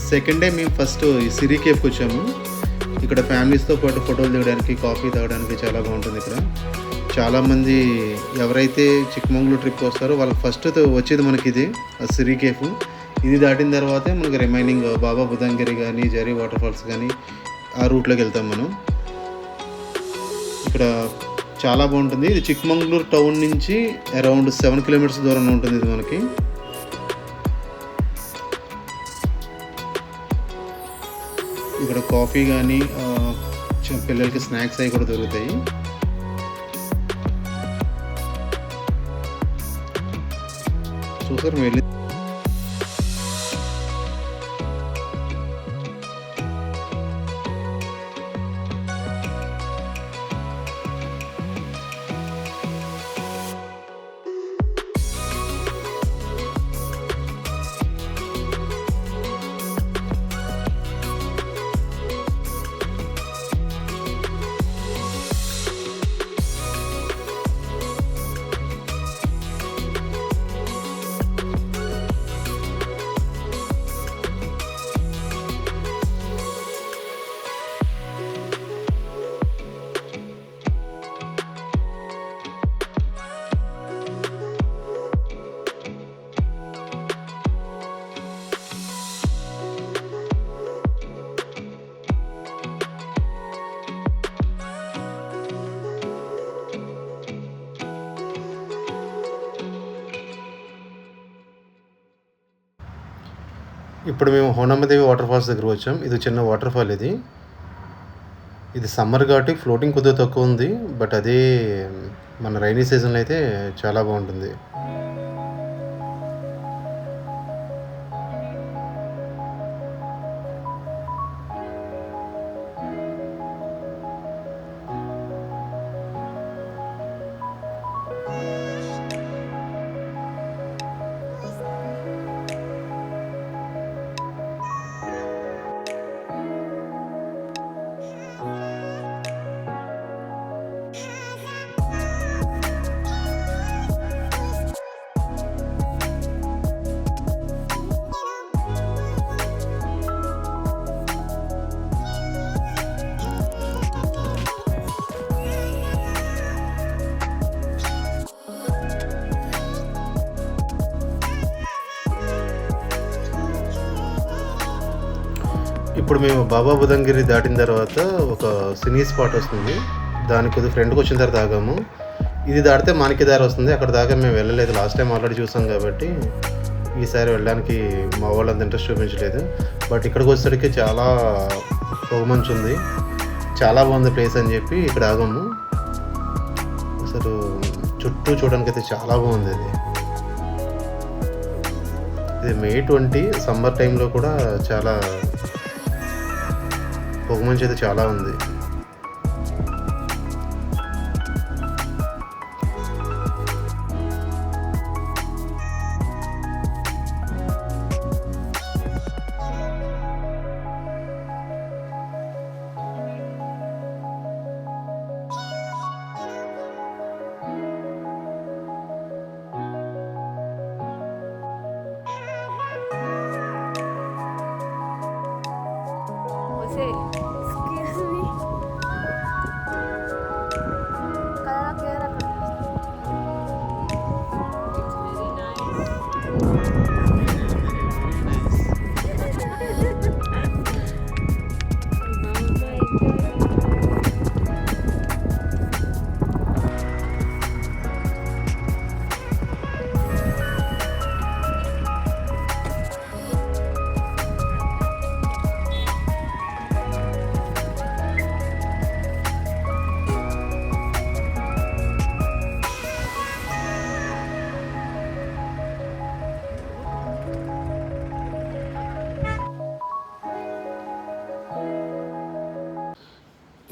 Second day మేము first ఈ సిరి కేఫ్కి వచ్చాము. ఇక్కడ ఫ్యామిలీస్తో పాటు ఫోటోలు దిగడానికి, కాఫీ తాగడానికి చాలా బాగుంటుంది ఇక్కడ. చాలామంది ఎవరైతే చిక్కమంగళూరు ట్రిప్ వస్తారో వాళ్ళకి ఫస్ట్ వచ్చేది మనకి ఇది సిరి కేఫ్. ఇది దాటిన తర్వాతే మనకి రిమైనింగ్ బాబా బుదంగిరి కానీ, జరీ వాటర్ ఫాల్స్ కానీ ఆ రూట్లోకి వెళ్తాం మనం. ఇక్కడ చాలా బాగుంటుంది. ఇది చిక్కమంగళూరు టౌన్ నుంచి అరౌండ్ 7 కిలోమీటర్స్ దూరంలో ఉంటుంది ఇది మనకి. ఇక్కడ కాఫీ కానీ పిల్లలకి స్నాక్స్ అవి కూడా దొరుకుతాయి. చూసారు వెళ్ళి ఇప్పుడు మేము హోనమ్మదేవి వాటర్ ఫాల్స్ దగ్గర వచ్చాం. ఇది చిన్న వాటర్ ఫాల్ ఇది. ఇది సమ్మర్ కాబట్టి ఫ్లోటింగ్ కొద్దిగా తక్కువ ఉంది. బట్ అదే మన రైనీ సీజన్లో అయితే చాలా బాగుంటుంది. ఇప్పుడు మేము బాబా బుదంగిరి దాటిన తర్వాత ఒక సినీ స్పాట్ వస్తుంది. దానికి కొద్దిగా ఫ్రెండ్కి వచ్చిన తర్వాత ఆగాము. ఇది దాటితే మాణిక్యదారి వస్తుంది. అక్కడ దాకా మేము వెళ్ళలేదు. లాస్ట్ టైం ఆల్రెడీ చూసాం కాబట్టి ఈసారి వెళ్ళడానికి మా వాళ్ళంత ఇంట్రెస్ట్ చూపించలేదు. బట్ ఇక్కడికి వచ్చేసరికి చాలా పొగమంచు ఉంది. చాలా బాగుంది ప్లేస్ అని చెప్పి ఇక్కడ ఆగాము. అసలు చుట్టూ చూడడానికి అయితే చాలా బాగుంది. ఇది మే 20 సమ్మర్ టైంలో కూడా చాలా పొగమంచు అయితే చాలా ఉంది.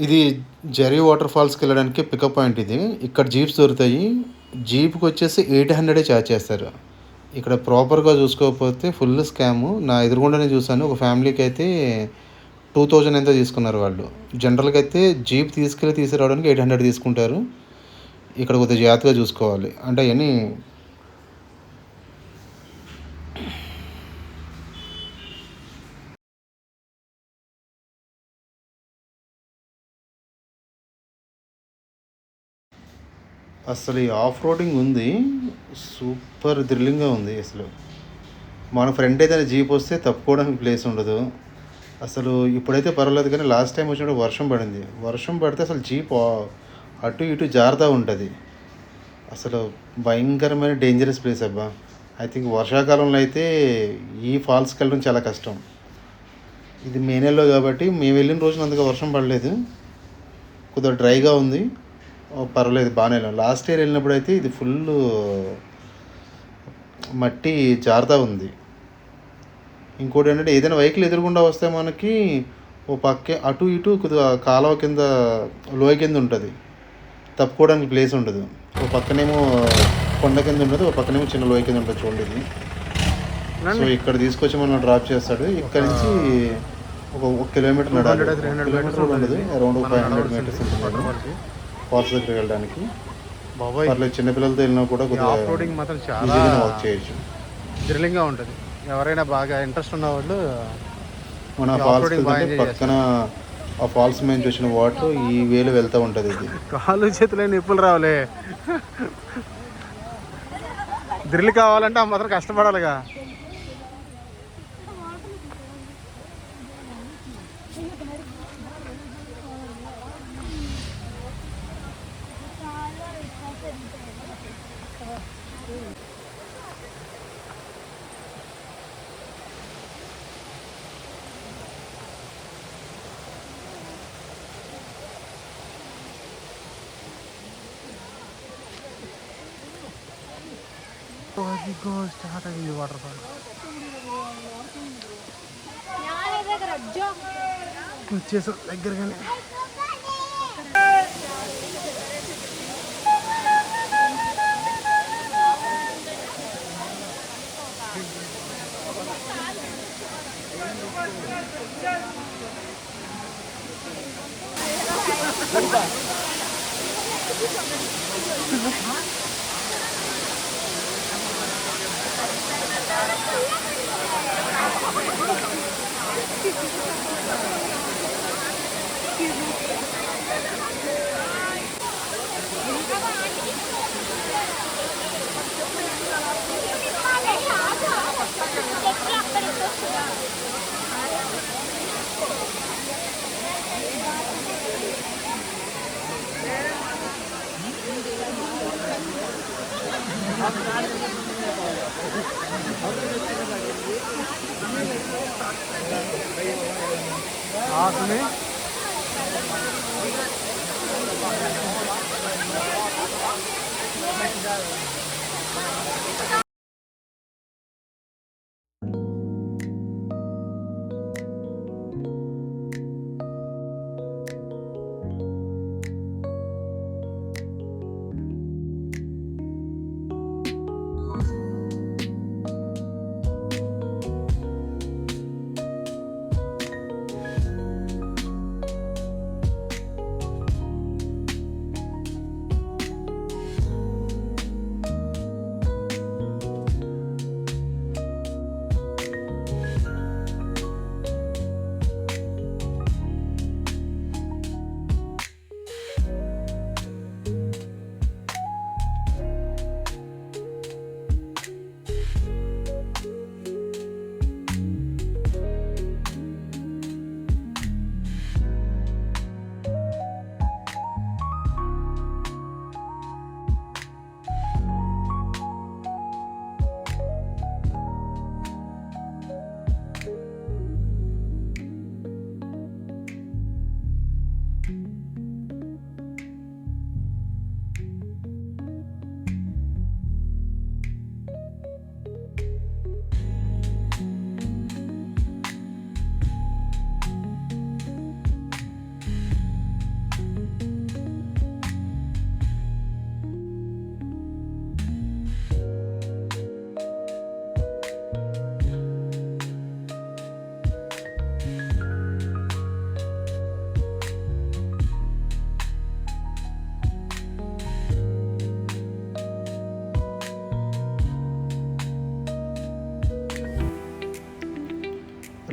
ఇది జరీ వాటర్ ఫాల్స్కి వెళ్ళడానికి పికప్ పాయింట్ ఇది. ఇక్కడ జీప్స్ దొరుకుతాయి. జీప్కి వచ్చేసి 800 ఛార్జ్ చేస్తారు. ఇక్కడ ప్రాపర్గా చూసుకోకపోతే ఫుల్ స్కాము. నా ఎదురుగుండానే చూసాను. ఒక ఫ్యామిలీకి అయితే 2000 ఎంతో తీసుకున్నారు వాళ్ళు. జనరల్గా అయితే జీప్ తీసుకురావడానికి 800 తీసుకుంటారు. ఇక్కడ కొద్దిగా జాగ్రత్తగా చూసుకోవాలి. అంటే అవన్నీ అసలు ఈ ఆఫ్ రోడింగ్ ఉంది, సూపర్ థ్రిల్లింగ్గా ఉంది. అసలు మన ఫ్రెండ్ ఏదైనా జీప్ వస్తే తప్పుకోవడానికి ప్లేస్ ఉండదు. అసలు ఇప్పుడైతే పర్వాలేదు, కానీ లాస్ట్ టైం వచ్చినప్పుడు వర్షం పడింది. వర్షం పడితే అసలు జీప్ అటు ఇటు జారుతూ ఉంటుంది. అసలు భయంకరమైన డేంజరస్ ప్లేస్ అబ్బా. ఐ థింక్ వర్షాకాలంలో అయితే ఈ ఫాల్స్కి వెళ్ళడం చాలా కష్టం. ఇది మే నెలలో కాబట్టి మేము వెళ్ళిన రోజున అంతగా వర్షం పడలేదు, కొద్దిగా డ్రైగా ఉంది. పర్వాలేదు, బాగానే వెళ్ళాం. లాస్ట్ ఇయర్ వెళ్ళినప్పుడు అయితే ఇది ఫుల్ మట్టి జారుతూ ఉంది. ఇంకోటి ఏంటంటే ఏదైనా వెహికల్ ఎదురుకుండా వస్తే మనకి ఓ పక్క అటు ఇటు కొద్దిగా కాలువ కింద లోయ కింద ఉంటుంది, తప్పుకోవడానికి ప్లేస్ ఉండదు. ఓ పక్కనేమో కొండ కింద ఉంటుంది, ఓ పక్కనేమో చిన్న లోయ కింద ఉంటుంది. చూడండి, సో ఇక్కడ తీసుకొచ్చి మనం డ్రాప్ చేస్తాడు. ఇక్కడ నుంచి ఒక కిలోమీటర్ నడాలి. కిలోమీటర్ ఉండదు, అరౌండ్ 500 మీటర్స్ ఉంటుంది ఫాల్స్ దగ్గరికి వెళ్ళడానికి. పర్లేదు, చిన్నపిల్లలతో వెళ్ళినా కూడా కొద్దిగా మాత్రం చాలా వాక్ చేయొచ్చు, థ్రిల్లింగ్గా ఉంటుంది. ఎవరైనా బాగా ఇంట్రెస్ట్ ఉన్న వాళ్ళు మన ఫాల్స్ పక్కన ఆ ఫాల్స్ నుంచి వచ్చిన వాటర్ ఈ వేలు వెళ్తూ ఉంటుంది. ఇది కాళ్ళు చేతులే నిప్పులు రావులే. థ్రిల్ కావాలంటే ఆ మాత్రం కష్టపడాలిగా. స్టార్ట్ అయింది వాటర్ ఫాల్. వచ్చేసాం దగ్గరగానే. ఆకుని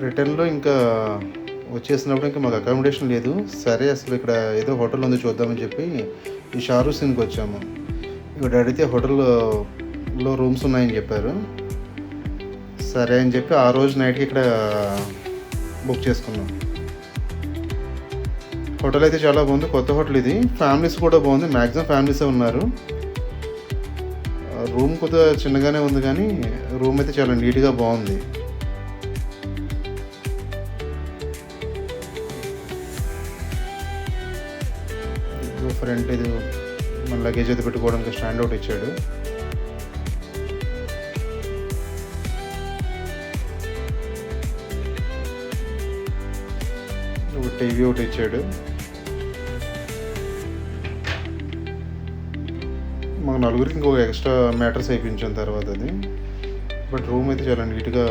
రిటర్న్లో ఇంకా వచ్చేసినప్పుడు ఇంకా మాకు అకామిడేషన్ లేదు. సరే, అసలు ఇక్కడ ఏదో హోటల్ ఉంది చూద్దామని చెప్పి ఈ షారూక్ సీన్కి వచ్చాము. ఇక్కడ అడిగితే హోటల్లో రూమ్స్ ఉన్నాయని చెప్పారు. సరే అని చెప్పి ఆ రోజు నైట్కి ఇక్కడ బుక్ చేసుకున్నాం. హోటల్ అయితే చాలా బాగుంది, కొత్త హోటల్ ఇది. ఫ్యామిలీస్ కూడా బాగుంది, మ్యాక్సిమం ఫ్యామిలీసే ఉన్నారు. రూమ్ కొద్దిగా చిన్నగానే ఉంది కానీ రూమ్ అయితే చాలా నీట్గా బాగుంది. ఫ్రంట్ ఇది మన లగేజ్ అయితే పెట్టుకోవడానికి స్టాండ్ అవుట్ ఇచ్చాడు. ఒక టీవీ ఒకటి ఇచ్చాడు. మాకు నలుగురికి ఇంకొక ఎక్స్ట్రా మ్యాటర్స్ అయిపించిన తర్వాత అది. బట్ రూమ్ అయితే చాలా నీట్గా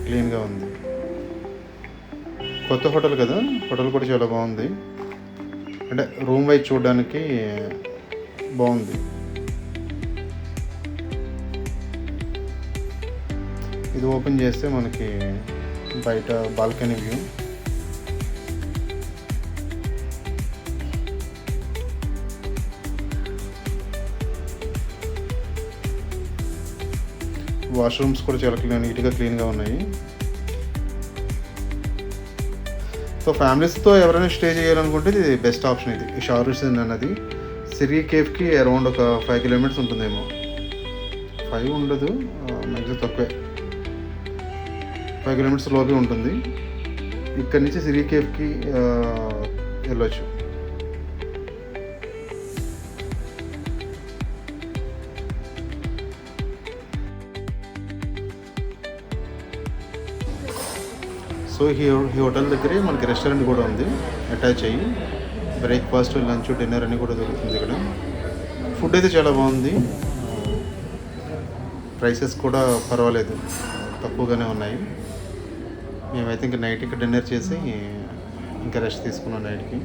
క్లీన్గా ఉంది. కొత్త హోటల్ కదా, హోటల్ కూడా చాలా బాగుంది. అంటే రూమ్ వైజ్ చూడడానికి బాగుంది. ఇది ఓపెన్ చేస్తే మనకి బయట బాల్కనీ వ్యూ. వాష్రూమ్స్ కూడా చాలా నీట్గా క్లీన్గా ఉన్నాయి. సో ఫ్యామిలీస్తో ఎవరైనా స్టే చేయాలనుకుంటే ఇది బెస్ట్ ఆప్షన్. ఇది షారుసిన్ అన్నది సిరి కేఫ్కి అరౌండ్ ఒక 5 కిలోమీటర్స్ ఉంటుందేమో. 5 ఉండదు, మ్యాక్సిమం తక్కువే, 5 కిలోమీటర్స్ లోపే ఉంటుంది. ఇక్కడి నుంచి సిరి కేఫ్కి వెళ్ళొచ్చు. సో ఈ హోటల్ దగ్గరే మనకి రెస్టారెంట్ కూడా ఉంది అటాచ్ అయ్యి. బ్రేక్ఫాస్ట్, లంచ్, డిన్నర్ అని కూడా దొరుకుతుంది ఇక్కడ. ఫుడ్ అయితే చాలా బాగుంది, ప్రైసెస్ కూడా పర్వాలేదు, తక్కువగానే ఉన్నాయి. మేమైతే ఇంకా నైట్ ఇక్కడ డిన్నర్ చేసి ఇంకా రెస్ట్ తీసుకున్నాం నైట్కి.